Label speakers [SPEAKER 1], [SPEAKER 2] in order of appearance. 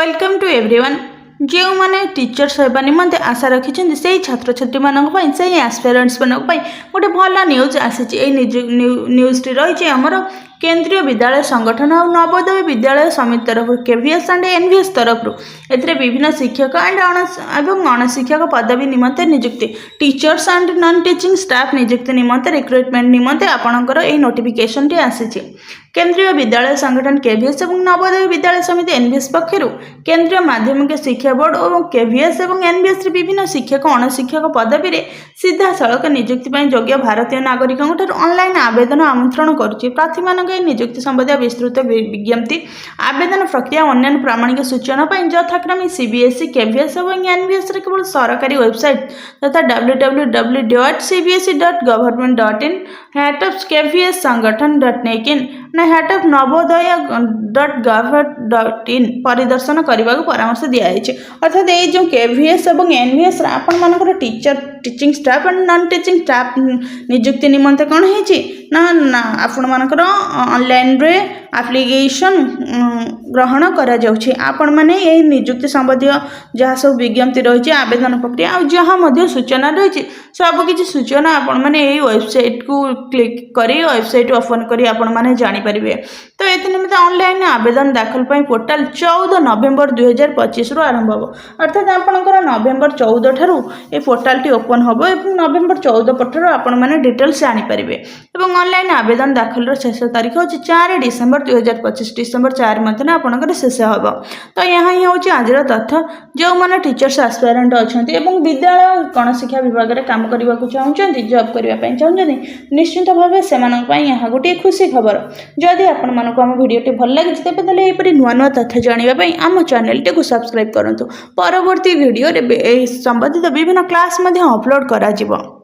[SPEAKER 1] Welcome to everyone. जो मैंने teachers होगा निमंते आशा रखी से छात्र छात्री मानी से एस्पिरेंट्स मानी गोटे भल न्यूज आसी न्यूज टी रही आमर केंद्रीय विद्यालय संगठन और नवोदय विद्यालय समिति तरफ केवीएस एंड एनवीएस तरफ एथिरे विभिन्न शिक्षक एंड अणशिक्षक पदवी निमंते नियुक्ति teachers and non teaching staff नियुक्ति निमंते रिक्रुटमेंट निमंते आपणकर यह नोटिफिकेशन टी आसी केंद्रीय विद्यालय संगठन केवीएस और नवोदय विद्यालय समिति एनवीएस पक्षर केंद्रीय माध्यमिक शिक्षा बोर्ड और केवीएस और एनवीएस विभिन्न शिक्षक अणशिक्षक पदवी में सीधा सड़क नियुक्ति योग्य भारतीय नागरिकों ऑनलाइन आवेदन आमंत्रण करुच्ची। प्रार्थी मान नियुक्ति संबंधी विस्तृत विज्ञप्ति आवेदन प्रक्रिया अन्य प्रामाणिक सूचना यथाक्रमे सीबीएसई केवीएस और एनवीएस केवल सरकारी वेबसाइट तथा www.cbse.government.in #KVS संगठन.in #नवोदय.gov.in परिदर्शन करने को परामर्श दिखाई। अर्थात ये जो केवीएस और एनवीएस आपण मानकर teacher teaching staff and non teaching staff नियुक्ति निमंते कौन ना आपण मानकर ऑनलाइन रे एप्लिकेशन ग्रहण करा जाउछि। आपण माने यही नियुक्ति संबंधी जहाँ सब विज्ञप्ति रही आवेदन प्रक्रिया और जहाँ मध्य सूचना रही सब किसी सूचना आपण माने यही वेबसाइट को क्लिक करी वेबसाइट ओपन करी आपण माने जानि परिबे। तो ये निमित्त ऑनलाइन आवेदन दाखल पाई पोर्टल 14 नवेम्बर 2025 रु आरंभ हो। अर्थात आपणकर नवेम्बर 14 ठारू ये पोर्टल टी ओपन होबो एवं नवेम्बर 14 पठारू आपण माने डिटेल्स जानि परिबे। एवं ऑनलाइन आवेदन दाखल रो शेष तारीख होछि 4 डिसेम्बर 2025 डिसेम्बर 4 मध्य आपणकर शेष होबो। तो यहाँ ही होछि आज तथ्य जो माने टीचर्स एस्पिरेंट अछंती एवं विद्यालय गणशिक्षा विभाग रे काम करबा को चाहुचंती जॉब करबा पई चाहुचंती निश्चित भावे सेमानक पई यहाँ गोटे खुशी खबर। जदि आपण मानको हम वीडियो टी भल लागि तेबे तले एपरि नुवा नुवा तथ्य जानिबा पई हम चैनल टी को सब्सक्राइब करंतु। परवर्ती वीडियो रे संबंधित विभिन्न क्लास मध्ये अपलोड करा जिवो।